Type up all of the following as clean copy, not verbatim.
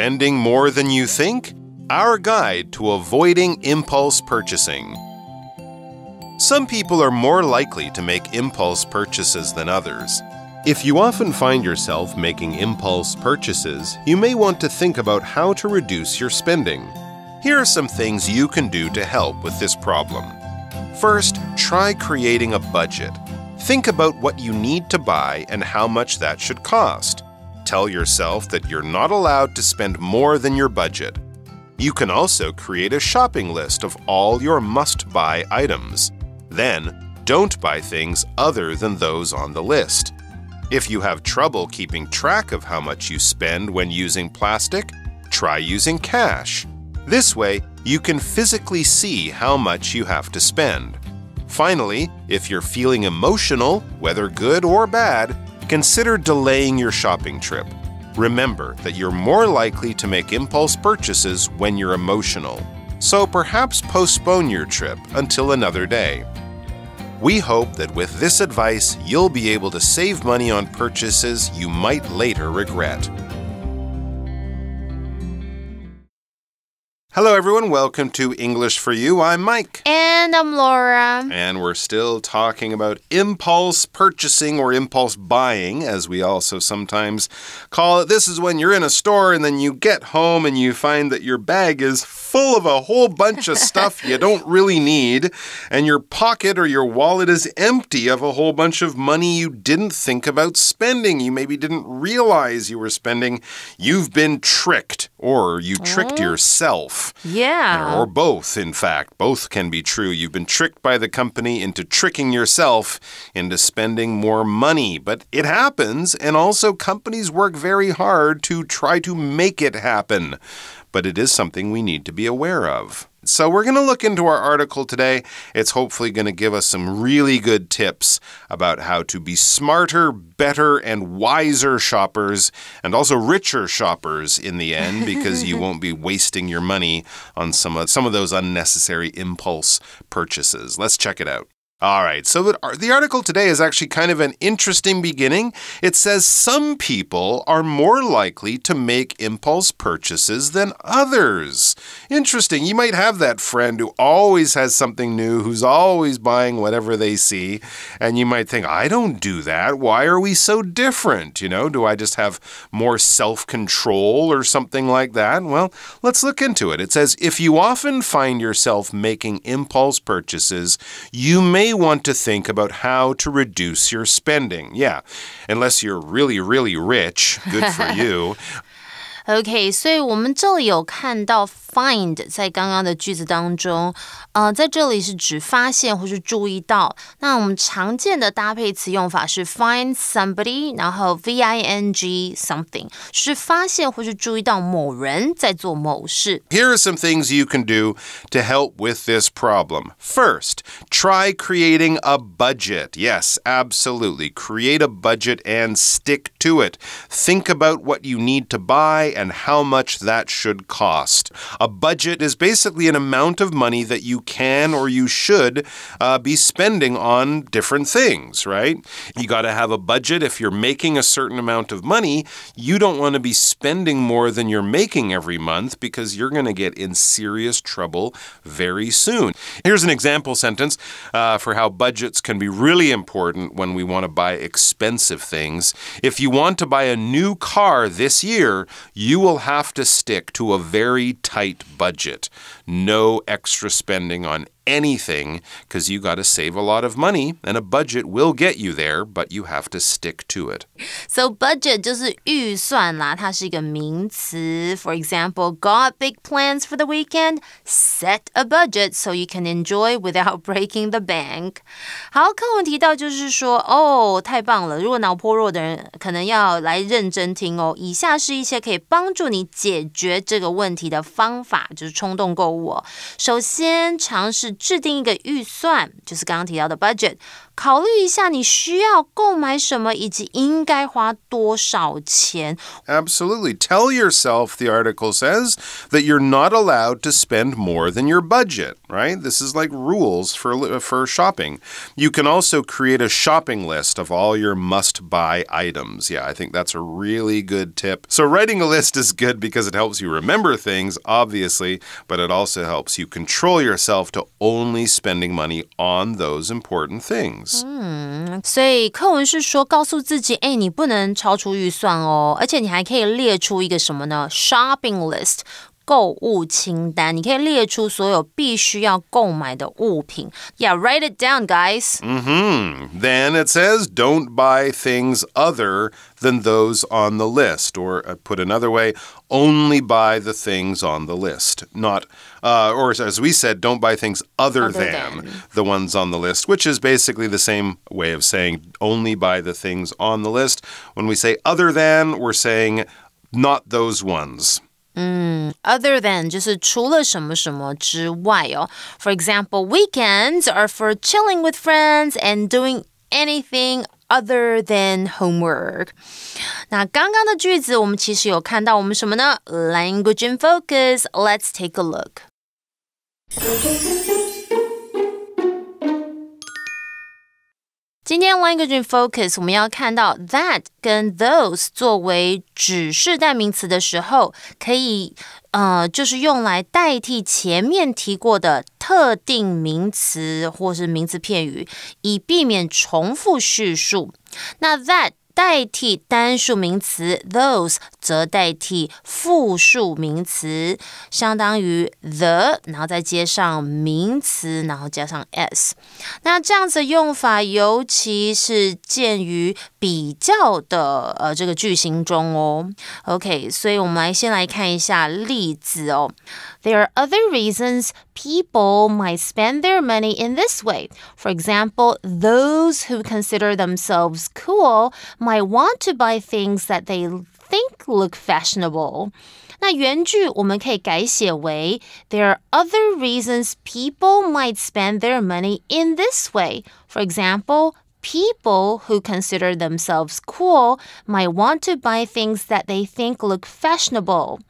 Spending more than you think? Our guide to avoiding impulse purchasing. Some people are more likely to make impulse purchases than others. If you often find yourself making impulse purchases, you may want to think about how to reduce your spending. Here are some things you can do to help with this problem. First, try creating a budget. Think about what you need to buy and how much that should cost. Tell yourself that you're not allowed to spend more than your budget. You can also create a shopping list of all your must-buy items. Then, don't buy things other than those on the list. If you have trouble keeping track of how much you spend when using plastic, try using cash. This way, you can physically see how much you have to spend. Finally, if you're feeling emotional, whether good or bad, consider delaying your shopping trip. Remember that you're more likely to make impulse purchases when you're emotional. So perhaps postpone your trip until another day. We hope that with this advice, you'll be able to save money on purchases you might later regret. Hello everyone, welcome to English for You. I'm Mike. And I'm Laura. And we're still talking about impulse purchasing or impulse buying, as we also sometimes call it. This is when you're in a store and then you get home and you find that your bag is full of a whole bunch of stuff you don't really need, and your pocket or your wallet is empty of a whole bunch of money you didn't think about spending. You maybe didn't realize you were spending. You've been tricked, or you tricked yourself. Yeah. Or both, in fact. Both can be true. You've been tricked by the company into tricking yourself into spending more money. But it happens, and also companies work very hard to try to make it happen. But it is something we need to be aware of. So we're going to look into our article today. It's hopefully going to give us some really good tips about how to be smarter, better, and wiser shoppers, and also richer shoppers in the end, because you won't be wasting your money on some of those unnecessary impulse purchases. Let's check it out. All right, so the article today is actually kind of an interesting beginning. It says some people are more likely to make impulse purchases than others. Interesting. You might have that friend who always has something new, who's always buying whatever they see, and you might think, I don't do that. Why are we so different? You know, do I just have more self-control or something like that? Well, let's look into it. It says, if you often find yourself making impulse purchases, you may want to think about how to reduce your spending. Yeah, unless you're really, really rich. Good for you. OK, 所以我们这里有看到 find 在刚刚的句子当中，在这里是指发现或是注意到。那我们常见的搭配词用法是 find somebody， 然后 V-I-N-G something， 是发现或是注意到某人在做某事。Here are some things you can do to help with this problem. First, try creating a budget. Yes, absolutely. Create a budget and stick to it. Think about what you need to buy and how much that should cost. A budget is basically an amount of money that you can or you should be spending on different things, right? You got to have a budget. If you're making a certain amount of money, you don't want to be spending more than you're making every month because you're going to get in serious trouble very soon. Here's an example sentence for how budgets can be really important when we want to buy expensive things. If you want to buy a new car this year, you will have to stick to a very tight budget. No extra spending on anything because you got to save a lot of money and a budget will get you there, but you have to stick to it. So budget 就是预算啦，它是一个名词。For example, got big plans for the weekend? Set a budget so you can enjoy without breaking the bank. 好，课文提到就是说，太棒了！如果脑波弱的人可能要来认真听哦。以下是一些可以帮助你解决这个问题的方法，就是冲动购物哦。首先，尝试制定一个预算，就是刚刚提到的 budget， 考虑一下你需要购买什么以及应该花多少钱。Absolutely. Tell yourself, the article says, that you're not allowed to spend more than your budget, right? This is like rules for shopping. You can also create a shopping list of all your must-buy items. Yeah, I think that's a really good tip. So writing a list is good because it helps you remember things, obviously, but it also helps you control yourself to only spending money on those important things. 所以课文是说告诉自己，你不能超出预算哦，而且你还可以列出一个什么呢？ Shopping list。购物清单，你可以列出所有必须要购买的物品。Yeah, write it down, guys. Then it says, don't buy things other than those on the list. Or put another way, only buy the things on the list. Not, or as we said, don't buy things other than the ones on the list, which is basically the same way of saying only buy the things on the list. When we say other than, we're saying not those ones. Other than 就是除了什么什么之外哦。For example, weekends are for chilling with friends and doing anything other than homework. 那刚刚的句子我们其实有看到我们什么呢？ Language in focus. Let's take a look. 今天 Language in Focus 我们要看到 that 跟 those 作为指示代名词的时候，可以就是用来代替前面提过的特定名词或是名词片语，以避免重复叙述。那 that代替单数名词 those 则代替复数名词，相当于 the 然后再接上名词然后加上 s。 那这样子的用法尤其是见于比较的这个句型中哦。 OK， 所以我们先来看一下例子哦。 There are other reasons people might spend their money in this way. For example, those who consider themselves cool might want to buy things that they think look fashionable. 那原句我们可以改写为 There are other reasons people might spend their money in this way. For example, people who consider themselves cool might want to buy things that they think look fashionable.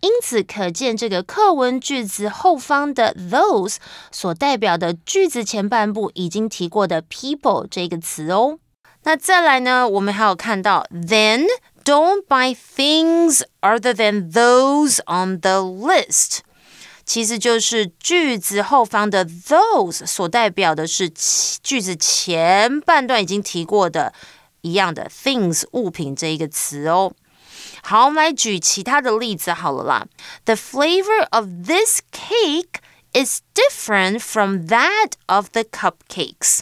因此可见这个课文句子后方的 those 所代表的句子前半部已经提过的 people 这个词哦。那再来呢，我们还有看到 then don't buy things other than those on the list， 其实就是句子后方的 those 所代表的是句子前半段已经提过的一样的 things 物品这一个词哦。好，我们来举其他的例子好了啦。The flavor of this cake is different from that of the cupcakes.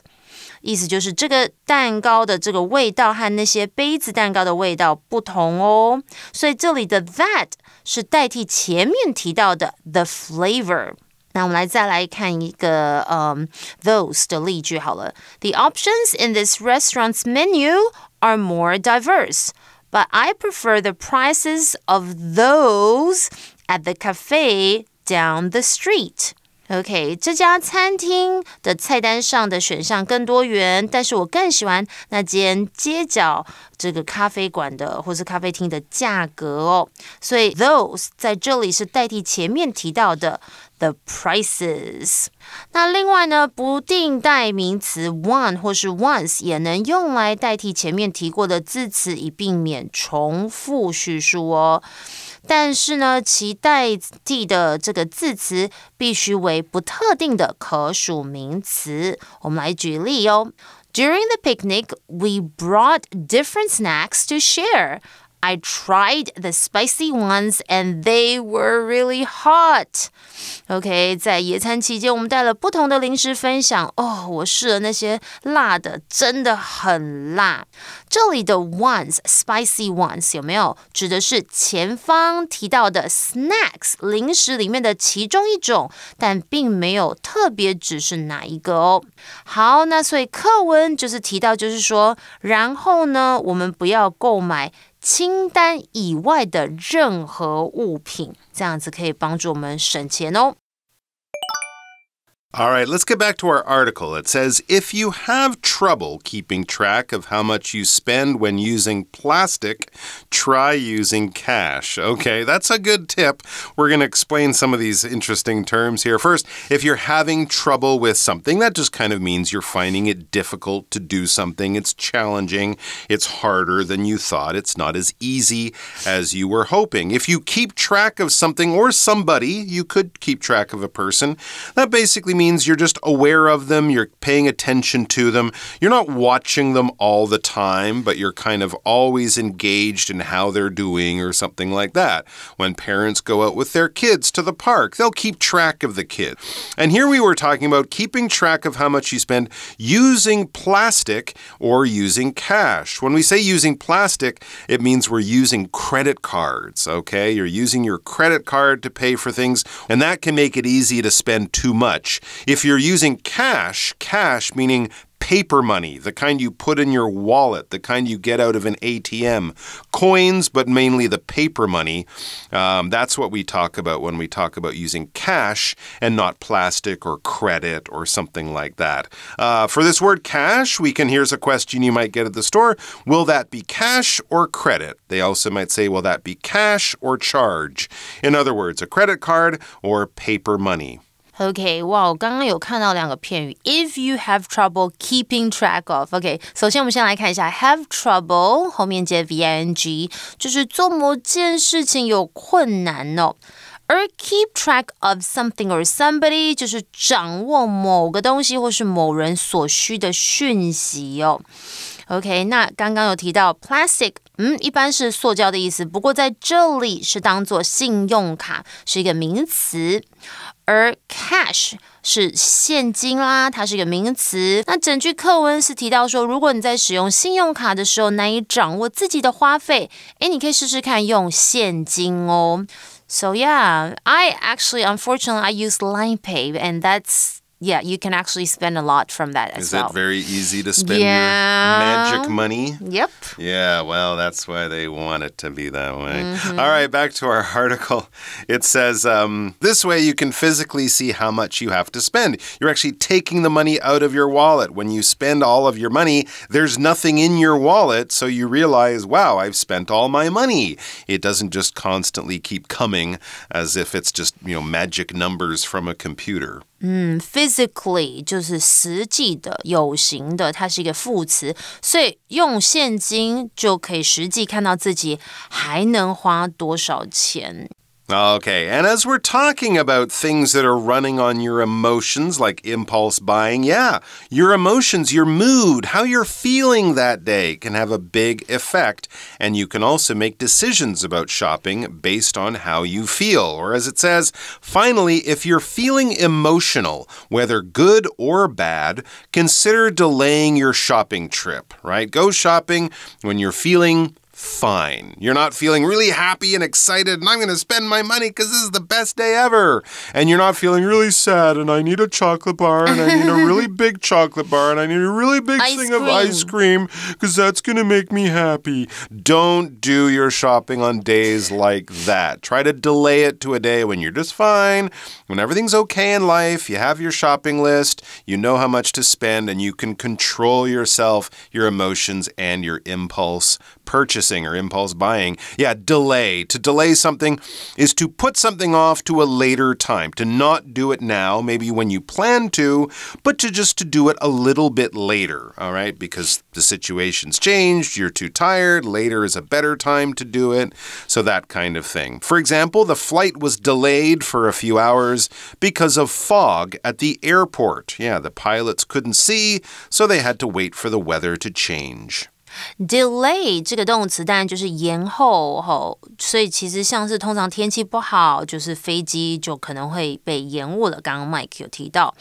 意思就是这个蛋糕的这个味道和那些杯子蛋糕的味道不同哦。所以这里的 that 是代替前面提到的 the flavor。那我们再来看一个those 的例句好了。The options in this restaurant's menu are more diverse.But I prefer the prices of those at the cafe down the street. OK， 这家餐厅的菜单上的选项更多元，但是我更喜欢那间街角这个咖啡馆的或是咖啡厅的价格哦。所以 those 在这里是代替前面提到的the prices。 那另外呢，不定代名词 one 或是 once 也能用来代替前面提过的字词，以避免重复叙述哦。但是呢，其代替的这个字词必须为不特定的可数名词。我们来举例哦。During the picnic, we brought different snacks to share.I tried the spicy ones and they were really hot. OK， 在野餐期间，我们带了不同的零食分享。我试了那些辣的，真的很辣。这里的 ones, spicy ones 有没有指的是前方提到的 snacks 零食里面的其中一种，但并没有特别指是哪一个哦。好，那所以课文就是提到，就是说，然后呢，我们不要购买清单以外的任何物品，这样子可以帮助我们省钱哦。All right, let's get back to our article. It says, if you have trouble keeping track of how much you spend when using plastic, try using cash. Okay, that's a good tip. We're going to explain some of these interesting terms here. First, if you're having trouble with something, that just kind of means you're finding it difficult to do something. It's challenging. It's harder than you thought. It's not as easy as you were hoping. If you keep track of something or somebody, you could keep track of a person. That basically means you're just aware of them, you're paying attention to them. You're not watching them all the time, but you're kind of always engaged in how they're doing or something like that. When parents go out with their kids to the park, they'll keep track of the kid. And here we were talking about keeping track of how much you spend using plastic or using cash. When we say using plastic, it means we're using credit cards, okay? You're using your credit card to pay for things, and that can make it easy to spend too much. If you're using cash meaning paper money, the kind you put in your wallet, the kind you get out of an ATM. Coins, but mainly the paper money. That's what we talk about when we talk about using cash and not plastic or credit or something like that. For this word cash, here's a question you might get at the store. Will that be cash or credit? They also might say, will that be cash or charge? In other words, a credit card or paper money. Okay, wow, 刚刚有看到两个片语 If you have trouble keeping track of Okay, 首先我们先来看一下 Have trouble 后面接 V-I-N-G 就是做某件事情有困难哦。而 keep track of something or somebody 就是掌握某个东西或是某人所需的讯息哦。OK, 那刚刚有提到 plastic一般是塑胶的意思，不过在这里是当作信用卡，是一个名词。而 cash 是现金啦，它是一个名词。那整句课文是提到说，如果你在使用信用卡的时候难以掌握自己的花费，你可以试试看用现金哦。So yeah, unfortunately, I use Line Pay, and yeah, you can actually spend a lot from that as well. Is it very easy to spend your magic money? Yep. Yeah, well, that's why they want it to be that way. All right, back to our article. It says, this way you can physically see how much you have to spend. You're actually taking the money out of your wallet. When you spend all of your money, there's nothing in your wallet, so you realize, wow, I've spent all my money. It doesn't just constantly keep coming as if it's just, magic numbers from a computer. Physically 就是实际的、有形的，它是一个副词，所以用现金就可以实际看到自己还能花多少钱。Okay, and as we're talking about things that are running on your emotions, like impulse buying, yeah, your emotions, your mood, how you're feeling that day can have a big effect. And you can also make decisions about shopping based on how you feel. Or as it says, finally, if you're feeling emotional, whether good or bad, consider delaying your shopping trip, right? Go shopping when you're feeling fine. You're not feeling really happy and excited and I'm going to spend my money because this is the best day ever. And you're not feeling really sad and I need a chocolate bar and I need a really big chocolate bar and I need a really big thing of ice cream because that's going to make me happy. Don't do your shopping on days like that. Try to delay it to a day when you're just fine, when everything's okay in life, you have your shopping list, you know how much to spend, and you can control yourself, your emotions, and your impulse purchasing or impulse buying. Yeah, delay. To delay something is to put something off to a later time, to not do it now, maybe when you plan to, but to do it a little bit later, all right? Because the situation's changed, you're too tired, later is a better time to do it, so that kind of thing. For example, the flight was delayed for a few hours because of fog at the airport. Yeah, the pilots couldn't see, so they had to wait for the weather to change. Delay 这个动词当然就是延后所以其实像是通常天气不好，就是飞机就可能会被延误了。刚刚 Mike 有提到，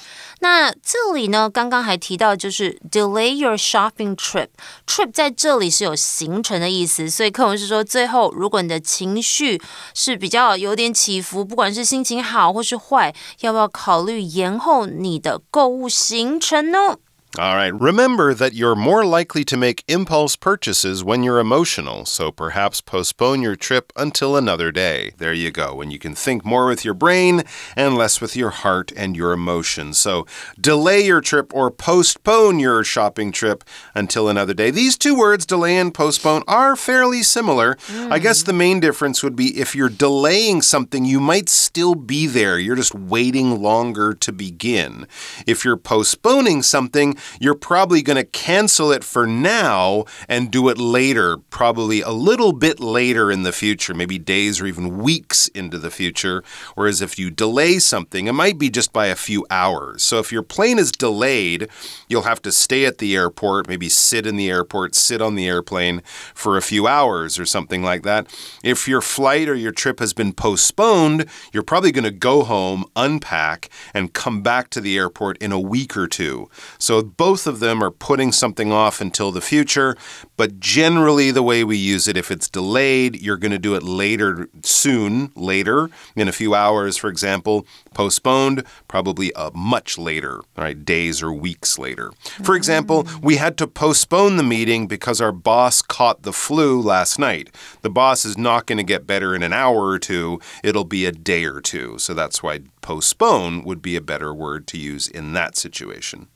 那这里呢，刚刚还提到就是 delay your shopping trip。trip 在这里是有行程的意思，所以课文是说，最后如果你的情绪是比较有点起伏，不管是心情好或是坏，要不要考虑延后你的购物行程呢？ All right. Remember that you're more likely to make impulse purchases when you're emotional, so perhaps postpone your trip until another day. There you go. When you can think more with your brain and less with your heart and your emotions. So delay your trip or postpone your shopping trip until another day. These two words, delay and postpone, are fairly similar. I guess the main difference would be if you're delaying something, you might still be there. You're just waiting longer to begin. If you're postponing something, you're probably going to cancel it for now and do it later, probably a little bit later in the future, maybe days or even weeks into the future. Whereas if you delay something, it might be just by a few hours. So if your plane is delayed, you'll have to stay at the airport, maybe sit in the airport, sit on the airplane for a few hours or something like that. If your flight or your trip has been postponed, you're probably going to go home, unpack, and come back to the airport in a week or two. So both of them are putting something off until the future, but generally the way we use it, if it's delayed, you're going to do it later, soon, later, in a few hours, for example. Postponed, probably much later, right? Days or weeks later. For example, we had to postpone the meeting because our boss caught the flu last night. The boss is not going to get better in an hour or two. It'll be a day or two. So that's why postpone would be a better word to use in that situation.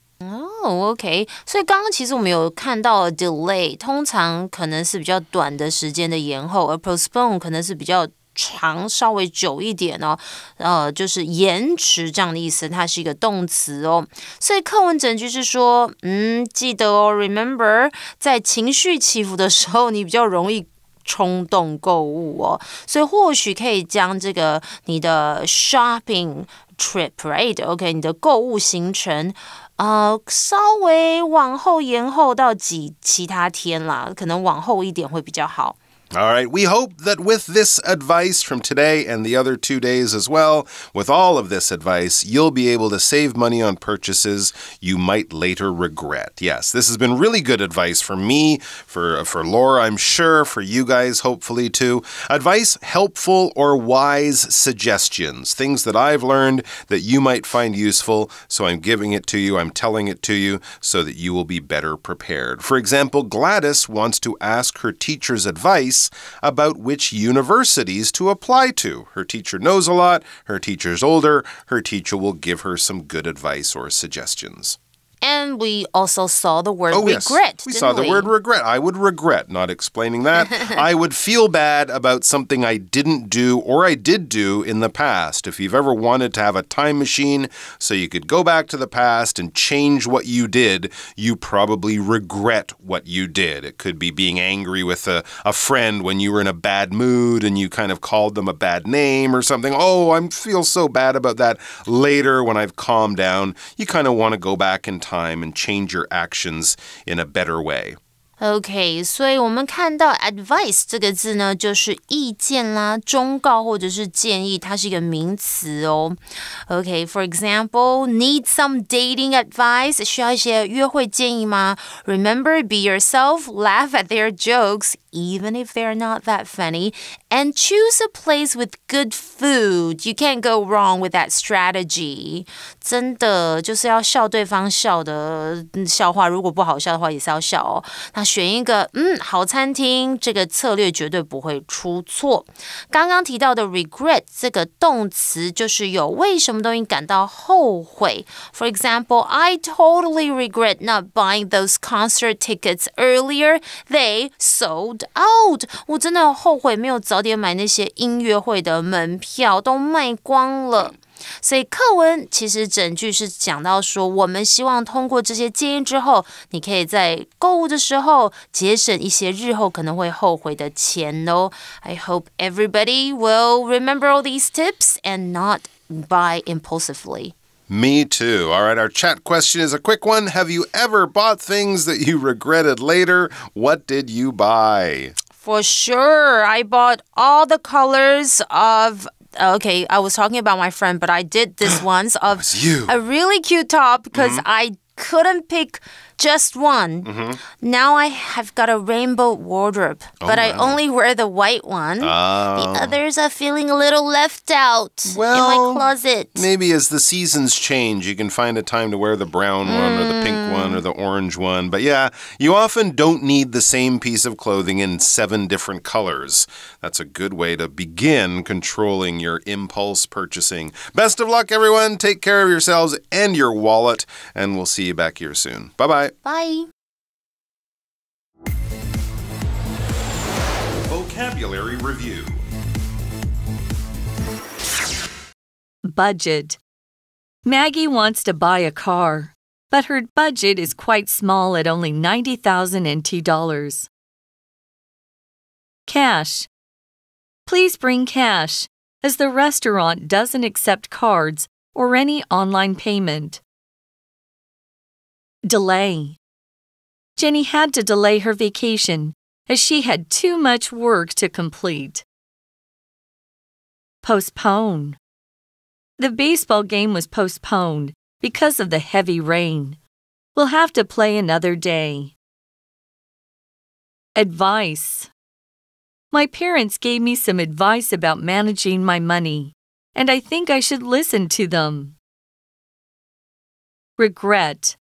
OK， 所以刚刚其实我们有看到 delay， 通常可能是比较短的时间的延后，而 postpone 可能是比较长，稍微久一点哦，就是延迟这样的意思，它是一个动词哦。所以课文整句是说，记得哦 ，remember， 在情绪起伏的时候，你比较容易冲动购物哦，所以或许可以将这个你的 shopping trip，right？OK， 你的购物行程。稍微往后延后到其他天啦，可能往后一点会比较好。All right, we hope that with this advice from today and the other 2 days as well, with all of this advice, you'll be able to save money on purchases you might later regret. Yes, this has been really good advice for me, for Laura, I'm sure, for you guys, hopefully, too. Advice, helpful or wise suggestions, things that I've learned that you might find useful, so I'm giving it to you, I'm telling it to you, so that you will be better prepared. For example, Gladys wants to ask her teacher's advice about which universities to apply to. Her teacher knows a lot, her teacher's older, her teacher will give her some good advice or suggestions. And we also saw the word regret. We saw the word regret. I would regret not explaining that. I would feel bad about something I didn't do or I did do in the past. If you've ever wanted to have a time machine so you could go back to the past and change what you did, you probably regret what you did. It could be being angry with a friend when you were in a bad mood and you kind of called them a bad name or something. Oh, I feel so bad about that. Later, when I've calmed down, you kind of want to go back in time and change your actions in a better way. OK， 所以我们看到 advice 这个字呢，就是意见啦、忠告或者是建议，它是一个名词哦。OK，for example, need some dating advice， 需要一些约会建议吗 ？Remember, be yourself, laugh at their jokes, even if they're not that funny, and choose a place with good food. You can't go wrong with that strategy. 真的就是要笑对方笑的笑话，如果不好笑的话也是要笑哦。那选一个好餐厅，这个策略绝对不会出错。刚刚提到的 regret 这个动词就是有为什么东西感到后悔。For example, I totally regret not buying those concert tickets earlier. They sold out. 我真的后悔没有早点买那些音乐会的门票，都卖光了。所以课文其实整句是讲到说，我们希望通过这些建议之后，你可以在购物的时候节省一些日后可能会后悔的钱哦。I hope everybody will remember all these tips and not buy impulsively. Me too. All right, our chat question is a quick one. Have you ever bought things that you regretted later? What did you buy? For sure. I bought all the colors of Okay, I was talking about my friend, but I did this once of a really cute top because I couldn't pick Just one. Now I have got a rainbow wardrobe, but I only wear the white one. The others are feeling a little left out in my closet. Maybe as the seasons change, you can find a time to wear the brown one or the pink one or the orange one. But yeah, you often don't need the same piece of clothing in 7 different colors. That's a good way to begin controlling your impulse purchasing. Best of luck, everyone. Take care of yourselves and your wallet, and we'll see you back here soon. Bye-bye. Bye. Vocabulary Review. Budget. Maggie wants to buy a car, but her budget is quite small at only 90,000 NT dollars. Cash. Please bring cash, as the restaurant doesn't accept cards or any online payment. Delay. Jenny had to delay her vacation as she had too much work to complete. Postpone. The baseball game was postponed because of the heavy rain. We'll have to play another day. Advice. My parents gave me some advice about managing my money, and I think I should listen to them. Regret.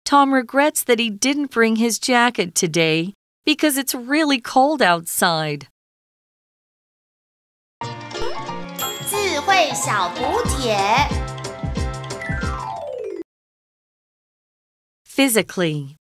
Tom regrets that he didn't bring his jacket today because it's really cold outside. 智慧小补帖 Physically.